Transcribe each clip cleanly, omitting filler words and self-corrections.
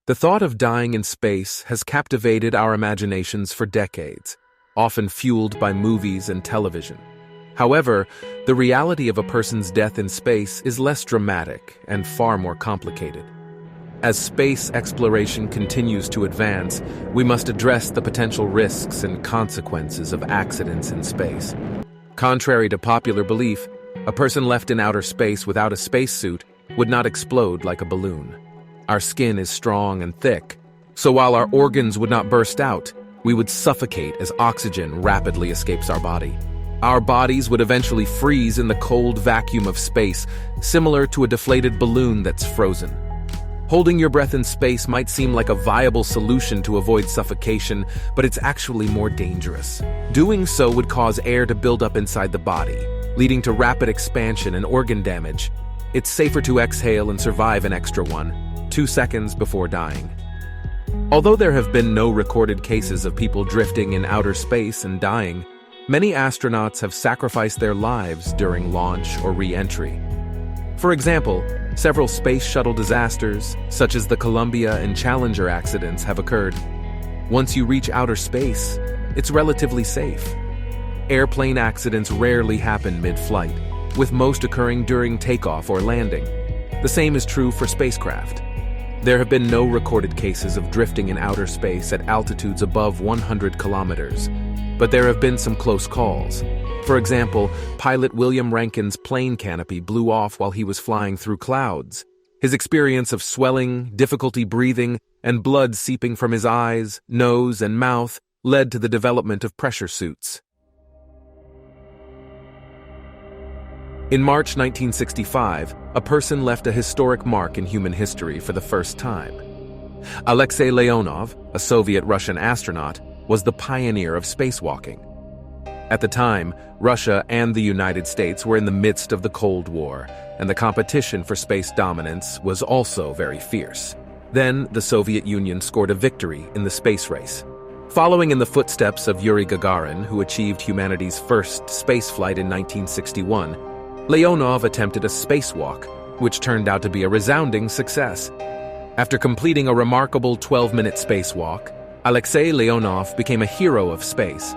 The thought of dying in space has captivated our imaginations for decades, often fueled by movies and television. However, the reality of a person's death in space is less dramatic and far more complicated. As space exploration continues to advance, we must address the potential risks and consequences of accidents in space. Contrary to popular belief, a person left in outer space without a spacesuit would not explode like a balloon. Our skin is strong and thick, so while our organs would not burst out, we would suffocate as oxygen rapidly escapes our body. Our bodies would eventually freeze in the cold vacuum of space, similar to a deflated balloon that's frozen. Holding your breath in space might seem like a viable solution to avoid suffocation, but it's actually more dangerous. Doing so would cause air to build up inside the body, leading to rapid expansion and organ damage. It's safer to exhale and survive an extra 2 seconds before dying. Although there have been no recorded cases of people drifting in outer space and dying, many astronauts have sacrificed their lives during launch or re-entry. For example, several space shuttle disasters, such as the Columbia and Challenger accidents, have occurred. Once you reach outer space, it's relatively safe. Airplane accidents rarely happen mid-flight, with most occurring during takeoff or landing. The same is true for spacecraft. There have been no recorded cases of drifting in outer space at altitudes above 100 kilometers, but there have been some close calls. For example, pilot William Rankin's plane canopy blew off while he was flying through clouds. His experience of swelling, difficulty breathing, and blood seeping from his eyes, nose, and mouth led to the development of pressure suits. In March 1965, a person left a historic mark in human history for the first time. Alexei Leonov, a Soviet-Russian astronaut, was the pioneer of spacewalking. At the time, Russia and the United States were in the midst of the Cold War, and the competition for space dominance was also very fierce. Then, the Soviet Union scored a victory in the space race. Following in the footsteps of Yuri Gagarin, who achieved humanity's first spaceflight in 1961, Leonov attempted a spacewalk, which turned out to be a resounding success. After completing a remarkable 12-minute spacewalk, Alexei Leonov became a hero of space.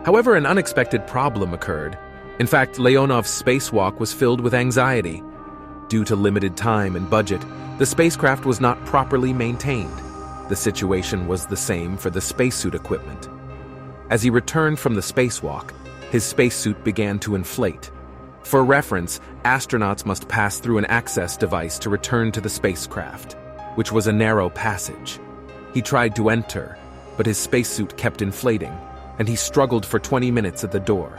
However, an unexpected problem occurred. In fact, Leonov's spacewalk was filled with anxiety. Due to limited time and budget, the spacecraft was not properly maintained. The situation was the same for the spacesuit equipment. As he returned from the spacewalk, his spacesuit began to inflate. For reference, astronauts must pass through an access device to return to the spacecraft, which was a narrow passage. He tried to enter, but his spacesuit kept inflating, and he struggled for 20 minutes at the door.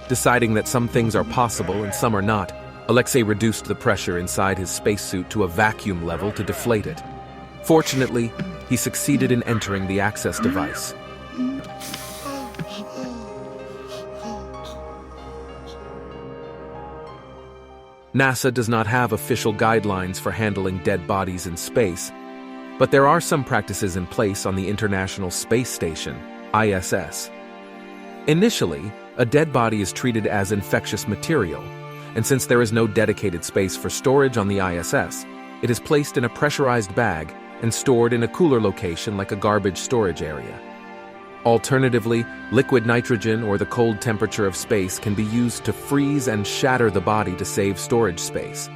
Deciding that some things are possible and some are not, Alexei reduced the pressure inside his spacesuit to a vacuum level to deflate it. Fortunately, he succeeded in entering the access device. NASA does not have official guidelines for handling dead bodies in space, but there are some practices in place on the International Space Station, ISS. Initially, a dead body is treated as infectious material, and since there is no dedicated space for storage on the ISS, it is placed in a pressurized bag and stored in a cooler location like a garbage storage area. Alternatively, liquid nitrogen or the cold temperature of space can be used to freeze and shatter the body to save storage space.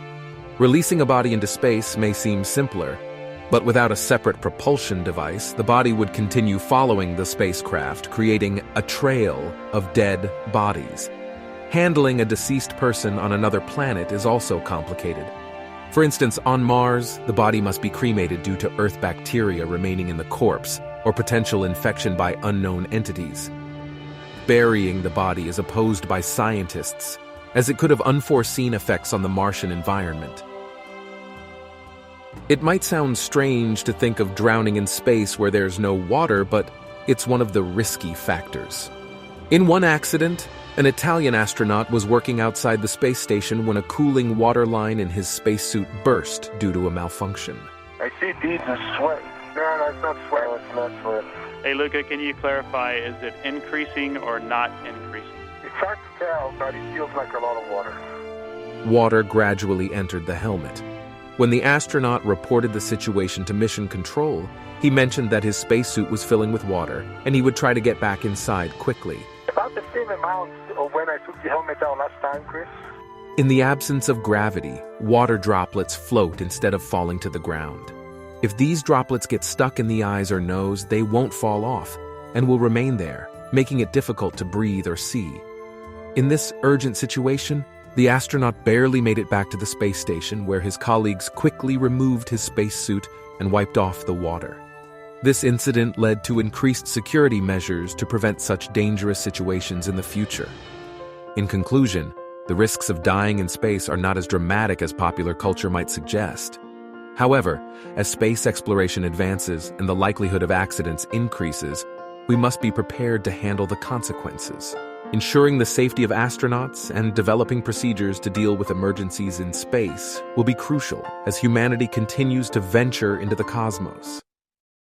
Releasing a body into space may seem simpler, but without a separate propulsion device, the body would continue following the spacecraft, creating a trail of dead bodies. Handling a deceased person on another planet is also complicated. For instance, on Mars, the body must be cremated due to Earth bacteria remaining in the corpse, or potential infection by unknown entities. Burying the body is opposed by scientists, as it could have unforeseen effects on the Martian environment. It might sound strange to think of drowning in space where there's no water, but it's one of the risky factors. In one accident, an Italian astronaut was working outside the space station when a cooling water line in his spacesuit burst due to a malfunction. I see beads of sweat. No, it's not sweat. No, it's not sweat. Hey, Luca, can you clarify, is it increasing or not increasing? It's hard to tell, but it feels like a lot of water. Water gradually entered the helmet. When the astronaut reported the situation to mission control, he mentioned that his spacesuit was filling with water, and he would try to get back inside quickly. About the same amount of when I took the helmet down last time, Chris. In the absence of gravity, water droplets float instead of falling to the ground. If these droplets get stuck in the eyes or nose, they won't fall off and will remain there, making it difficult to breathe or see. In this urgent situation, the astronaut barely made it back to the space station, where his colleagues quickly removed his spacesuit and wiped off the water. This incident led to increased security measures to prevent such dangerous situations in the future. In conclusion, the risks of dying in space are not as dramatic as popular culture might suggest. However, as space exploration advances and the likelihood of accidents increases, we must be prepared to handle the consequences. Ensuring the safety of astronauts and developing procedures to deal with emergencies in space will be crucial as humanity continues to venture into the cosmos.